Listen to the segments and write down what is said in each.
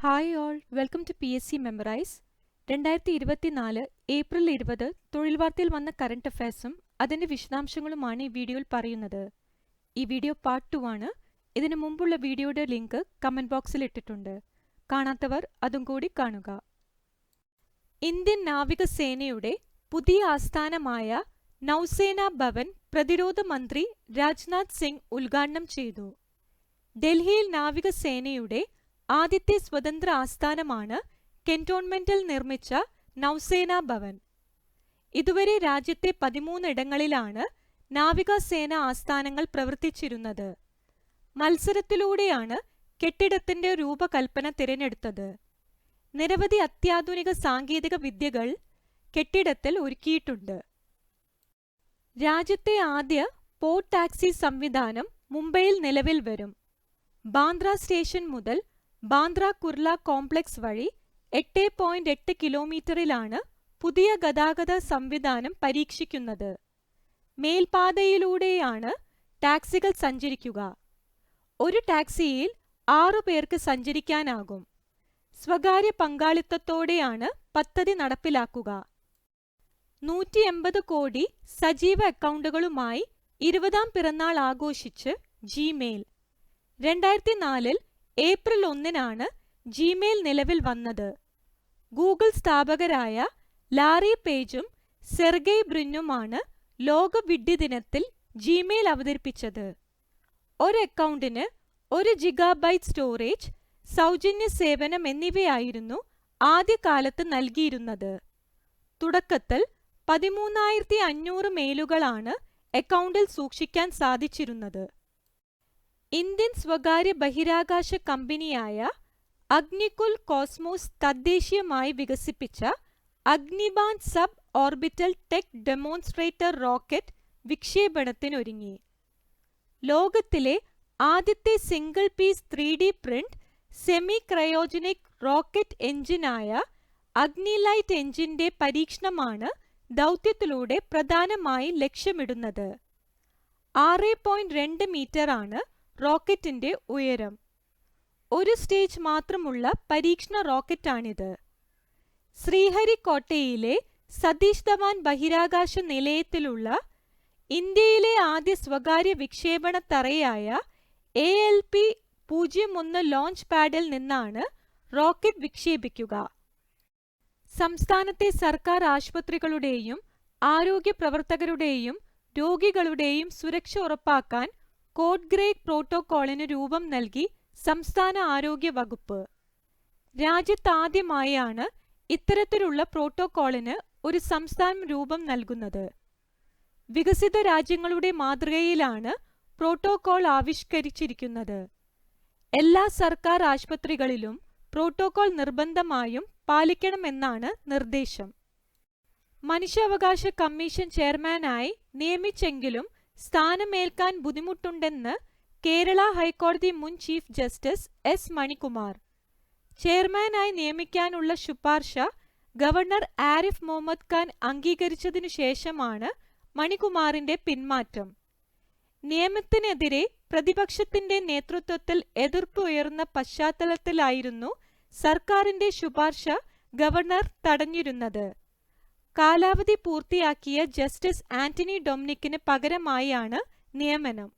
Hi all, welcome to PSC memorise. 2024 April 20 തൊഴിൽ വാർത്തയിൽ വന്ന കറണ്ട് അഫയേഴ്സും അതിന്റെ വിശദാംശങ്ങളുമാണ് ഈ വീഡിയോയിൽ പറയുന്നത്. ഈ വീഡിയോ പാർട്ട് 2 ആണ്. ഇതിനു മുമ്പുള്ള വീഡിയോയുടെ ലിങ്ക് കമന്റ് ബോക്സിൽ ഇട്ടിട്ടുണ്ട്. കാണാത്തവർ അതും കൂടി കാണുക. ഇന്ത്യൻ നാവികസേനയുടെ പുതിയ ആസ്ഥാനമായ നൗസേന ഭവൻ പ്രതിരോധ മന്ത്രി രാജ്നാഥ് സിംഗ് ഉദ്ഘാടനം ചെയ്തു. ഡൽഹിയിൽ നാവികസേനയുടെ ആദ്യത്തെ സ്വതന്ത്ര ആസ്ഥാനമാണ് കന്റോൺമെന്റിൽ നിർമ്മിച്ച നൗസേന ഭവൻ. ഇതുവരെ രാജ്യത്തെ 13 ഇടങ്ങളിലാണ് നാവികസേന ആസ്ഥാനങ്ങൾ പ്രവർത്തിച്ചിരുന്നത്. മത്സരത്തിലൂടെയാണ് കെട്ടിടത്തിന്റെ രൂപകൽപ്പന തിരഞ്ഞെടുത്തത്. നിരവധി അത്യാധുനിക സാങ്കേതിക വിദ്യകൾ കെട്ടിടത്തിൽ ഒരുക്കിയിട്ടുണ്ട്. രാജ്യത്തെ ആദ്യ പോർട്ട് ടാക്സി സംവിധാനം മുംബൈയിൽ നിലവിൽ വരും. ബാന്ദ്ര സ്റ്റേഷൻ മുതൽ ബാന്ദ്ര കുർല കോംപ്ലക്സ് വഴി 8.8 കിലോമീറ്ററിലാണ് പുതിയ ഗതാഗത സംവിധാനം പരീക്ഷിക്കുന്നത്. മേൽപാതയിലൂടെയാണ് ടാക്സികൾ സഞ്ചരിക്കുക. ഒരു ടാക്സിയിൽ 6 പേർക്ക് സഞ്ചരിക്കാനാകും. സ്വകാര്യ പങ്കാളിത്തത്തോടെയാണ് പദ്ധതി നടപ്പിലാക്കുക. 180 കോടി സജീവ അക്കൗണ്ടുകളുമായി 20ാം പിറന്നാൾ ആഘോഷിച്ച് ജിമെയിൽ. 2004 ഏപ്രിൽ 1 ജിമെയിൽ നിലവിൽ വന്നത്. ഗൂഗിൾ സ്ഥാപകരായ ലാറി പേജും സെർഗെയ് ബ്രിനുമാണ് ലോക വിഡ്ഢി ദിനത്തിൽ ജിമെയിൽ അവതരിപ്പിച്ചത്. ഒരു അക്കൗണ്ടിന് 1 GB സ്റ്റോറേജ്, സൗജന്യ സേവനം എന്നിവയായിരുന്നു ആദ്യകാലത്ത് നൽകിയിരുന്നത്. തുടക്കത്തിൽ 13,500 മെയിലുകളാണ് അക്കൗണ്ടിൽ സൂക്ഷിക്കാൻ സാധിച്ചിരുന്നത്. ഇന്ത്യൻ സ്വകാര്യ ബഹിരാകാശ കമ്പനിയായ അഗ്നികുൽ കോസ്മോസ് തദ്ദേശീയമായി വികസിപ്പിച്ച Agnibaan sub orbital tech demonstrator rocket വിക്ഷേപണത്തിനൊരുങ്ങി. ലോകത്തിലെ ആദ്യത്തെ single piece 3D print semi cryogenic rocket എഞ്ചിനായ അഗ്നിലൈറ്റ് എഞ്ചിന്റെ പരീക്ഷണമാണ് ദൗത്യത്തിലൂടെ പ്രധാനമായി ലക്ഷ്യമിടുന്നത്. 6.2 മീറ്ററാണ് റോക്കറ്റിന്റെ ഉയരം. ഒരു സ്റ്റേജ് മാത്രമുള്ള പരീക്ഷണ റോക്കറ്റാണിത്. ശ്രീഹരിക്കോട്ടയിലെ സതീഷ് ധവാൻ ബഹിരാകാശ നിലയത്തിലുള്ള ഇന്ത്യയിലെ ആദ്യ സ്വകാര്യ വിക്ഷേപണ തറയായ ALP-01 ലോഞ്ച് പാഡിൽ നിന്നാണ് റോക്കറ്റ് വിക്ഷേപിക്കുക. സംസ്ഥാനത്തെ സർക്കാർ ആശുപത്രികളുടെയും ആരോഗ്യ പ്രവർത്തകരുടെയും രോഗികളുടെയും സുരക്ഷ ഉറപ്പാക്കാൻ കോഡ് ഗ്രേ പ്രോട്ടോക്കോളിന് രൂപം നൽകി സംസ്ഥാന ആരോഗ്യ വകുപ്പ്. രാജ്യത്താദ്യമായാണ് ഇത്തരത്തിലുള്ള പ്രോട്ടോക്കോളിന് ഒരു സംസ്ഥാനം രൂപം നൽകുന്നത്. വികസിത രാജ്യങ്ങളുടെ മാതൃകയിലാണ് പ്രോട്ടോക്കോൾ ആവിഷ്കരിച്ചിരിക്കുന്നത്. എല്ലാ സർക്കാർ ആശുപത്രികളിലും പ്രോട്ടോക്കോൾ നിർബന്ധമായും പാലിക്കണമെന്നാണ് നിർദ്ദേശം. മനുഷ്യാവകാശ കമ്മീഷൻ ചെയർമാനായി നിയമിച്ചെങ്കിലും സ്ഥാനമേൽക്കാൻ ബുദ്ധിമുട്ടുണ്ടെന്ന് കേരള ഹൈക്കോടതി മുൻ ചീഫ് ജസ്റ്റിസ് S. മണികുമാർ. ചെയർമാനായി നിയമിക്കാനുള്ള ശുപാർശ ഗവർണർ ആരിഫ് മുഹമ്മദ് ഖാൻ അംഗീകരിച്ചതിനു ശേഷമാണ് മണികുമാറിന്റെ പിന്മാറ്റം. നിയമത്തിനെതിരെ പ്രതിപക്ഷത്തിന്റെ നേതൃത്വത്തിൽ എതിർപ്പ് ഉയർന്ന പശ്ചാത്തലത്തിലായിരുന്നു സർക്കാരിന്റെ ശുപാർശ ഗവർണർ തടഞ്ഞിരുന്നത്. കാലാവധി പൂർത്തിയാക്കിയ ജസ്റ്റിസ് ആന്റണി ഡൊമിനിക്കിന് പകരമായാണ് നിയമനം.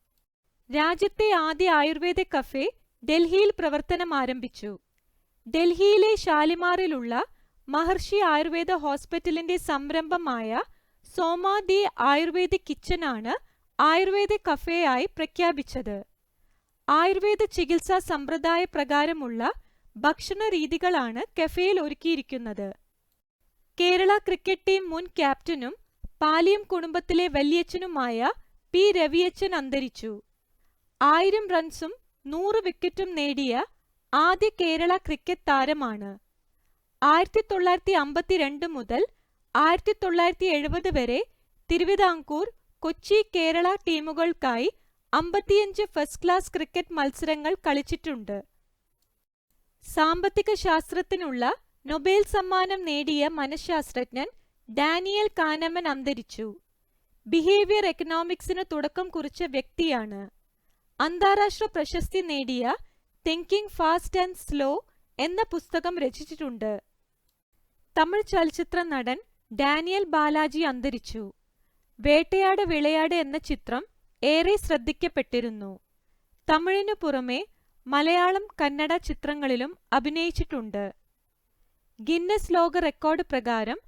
രാജ്യത്തെ ആദ്യ ആയുർവേദ കഫേ ഡൽഹിയിൽ പ്രവർത്തനം ആരംഭിച്ചു. ഡൽഹിയിലെ ഷാലിമാറിലുള്ള മഹർഷി ആയുർവേദ ഹോസ്പിറ്റലിന്റെ സംരംഭമായ സോമാദി ആയുർവേദിക് കിച്ചനാണ് ആയുർവേദ കഫേയായി പ്രഖ്യാപിച്ചത്. ആയുർവേദ ചികിത്സാ സമ്പ്രദായ പ്രകാരമുള്ള ഭക്ഷണ രീതികളാണ് കഫേയിൽ ഒരുക്കിയിരിക്കുന്നത്. കേരള ക്രിക്കറ്റ് ടീം മുൻ ക്യാപ്റ്റനും പാലിയം കുടുംബത്തിലെ വല്യച്ഛനുമായ P. രവിയച്ചൻ അന്തരിച്ചു. 1000 റൺസും 100 വിക്കറ്റും നേടിയ ആദ്യ കേരള ക്രിക്കറ്റ് താരമാണ്. 1952 മുതൽ 1970 വരെ തിരുവിതാംകൂർ, കൊച്ചി, കേരള ടീമുകൾക്കായി 55 ഫസ്റ്റ് ക്ലാസ് ക്രിക്കറ്റ് മത്സരങ്ങൾ കളിച്ചിട്ടുണ്ട്. സാമ്പത്തിക ശാസ്ത്രത്തിനുള്ള നൊബേൽ സമ്മാനം നേടിയ മനഃശാസ്ത്രജ്ഞൻ ഡാനിയൽ കാനമൻ അന്തരിച്ചു. ബിഹേവിയർ എക്കണോമിക്സിന് തുടക്കം കുറിച്ച വ്യക്തിയാണ്. അന്താരാഷ്ട്ര പ്രശസ്തി നേടിയ തിങ്കിങ് ഫാസ്റ്റ് ആൻഡ് സ്ലോ എന്ന പുസ്തകം രചിച്ചിട്ടുണ്ട്. തമിഴ് ചലച്ചിത്ര നടൻ ഡാനിയൽ ബാലാജി അന്തരിച്ചു. വേട്ടയാട് വിളയാട് എന്ന ചിത്രം ഏറെ ശ്രദ്ധിക്കപ്പെട്ടിരുന്നു. തമിഴിനു പുറമെ മലയാളം, കന്നഡ ചിത്രങ്ങളിലും അഭിനയിച്ചിട്ടുണ്ട്. ഗിന്നസ് ലോക റെക്കോർഡ് പ്രകാരം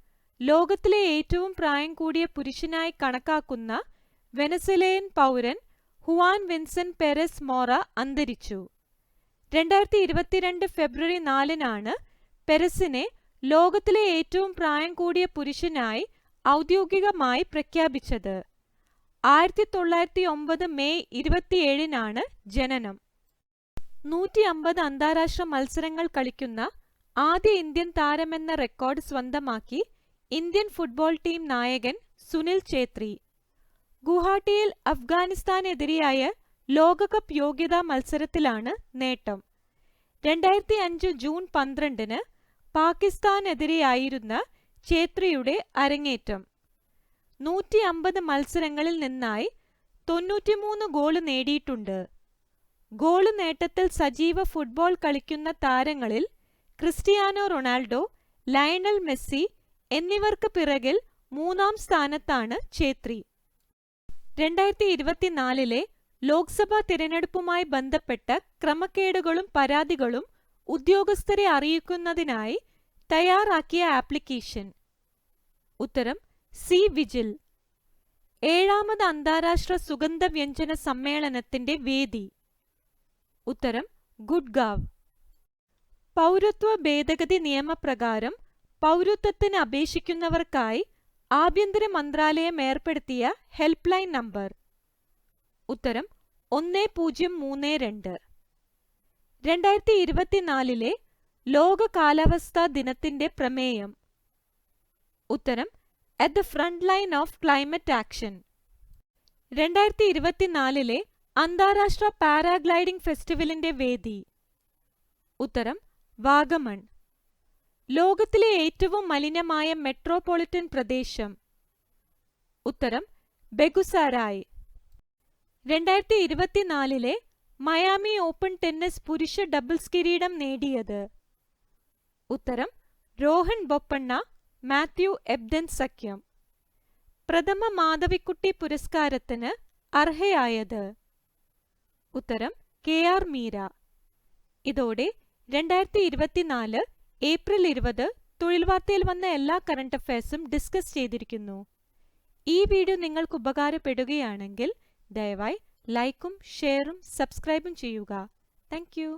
ലോകത്തിലെ ഏറ്റവും പ്രായം കൂടിയ പുരുഷനായി കണക്കാക്കുന്ന വെനസ്വേലൻ പൗരൻ ഹുവാൻ വിൻസെന്റ് പെരസ് മോറ അന്തരിച്ചു. 2022 ഫെബ്രുവരി 4-നാണ് പെരസിനെ ലോകത്തിലെ ഏറ്റവും പ്രായം കൂടിയ പുരുഷനായി ഔദ്യോഗികമായി പ്രഖ്യാപിച്ചത്. 1909 മെയ് 27-നാണ് ജനനം. 150 അന്താരാഷ്ട്ര മത്സരങ്ങൾ കളിക്കുന്ന ആദ്യ ഇന്ത്യൻ താരമെന്ന റെക്കോർഡ് സ്വന്തമാക്കി ഇന്ത്യൻ ഫുട്ബോൾ ടീം നായകൻ സുനിൽ ഛേത്രി. ഗുവാഹട്ടിയിൽ അഫ്ഗാനിസ്ഥാനെതിരെയായ ലോകകപ്പ് യോഗ്യതാ മത്സരത്തിലാണ് നേട്ടം. 2005 ജൂൺ 12-ന് പാകിസ്ഥാനെതിരെയായിരുന്ന ഛേത്രിയുടെ അരങ്ങേറ്റം. 150 മത്സരങ്ങളിൽ നിന്നായി 93 ഗോള് നേടിയിട്ടുണ്ട്. ഗോള് നേട്ടത്തിൽ സജീവ ഫുട്ബോൾ കളിക്കുന്ന താരങ്ങളിൽ ക്രിസ്റ്റിയാനോ റൊണാൾഡോ, ലയണൽ മെസ്സി എന്നിവർക്ക് പിറകിൽ 3-ാം സ്ഥാനത്താണ് ഛേത്രി. 2024-ലെ ലോക്സഭാ തിരഞ്ഞെടുപ്പുമായി ബന്ധപ്പെട്ട ക്രമക്കേടുകളും പരാതികളും ഉദ്യോഗസ്ഥരെ അറിയിക്കുന്നതിനായി തയ്യാറാക്കിയ ആപ്ലിക്കേഷൻ. ഉത്തരം സി വിജിൽ. 7-ാമത് അന്താരാഷ്ട്ര സുഗന്ധവ്യഞ്ജന സമ്മേളനത്തിന്റെ വേദി. ഉത്തരം ഗുഡ്ഗാവ്. പൗരത്വ ഭേദഗതി നിയമപ്രകാരം പൗരത്വത്തിന് അപേക്ഷിക്കുന്നവർക്കായി ആഭ്യന്തര മന്ത്രാലയം ഏർപ്പെടുത്തിയ ഹെൽപ്പ് ലൈൻ നമ്പർ. ഉത്തരം 1032. 2024-ലെ ലോക കാലാവസ്ഥാ ദിനത്തിന്റെ പ്രമേയം. ഉത്തരം at the front line of climate action. 2024-ലെ അന്താരാഷ്ട്ര പാരാഗ്ലൈഡിംഗ് ഫെസ്റ്റിവലിന്റെ വേദി. ഉത്തരം വാഗമൺ. ലോകത്തിലെ ഏറ്റവും മലിനമായ മെട്രോപൊളിറ്റൻ പ്രദേശം. ഉത്തരം ബെഗുസാരായ്. 2024-ലെ മയാമി ഓപ്പൺ ടെന്നീസ് പുരുഷ ഡബിൾസ് കിരീടം നേടിയത്. ഉത്തരം രോഹൻ ബൊപ്പണ്ണ, മാത്യു എബ്ദൻ സഖ്യം. പ്രഥമ മാധവിക്കുട്ടി പുരസ്കാരത്തിന് അർഹയായത്. ഉത്തരം KR മീര. ഇതോടെ 2024 ഏപ്രിൽ 20 തൊഴിൽ വാർത്തയിൽ വന്ന എല്ലാ കറണ്ട് അഫയേഴ്സും ഡിസ്കസ് ചെയ്തിരിക്കുന്നു. ഈ വീഡിയോ നിങ്ങൾക്ക് ഉപകാരപ്പെടുകയാണെങ്കിൽ ദയവായി ലൈക്കും ഷെയറും സബ്സ്ക്രൈബും ചെയ്യുക. Thank you.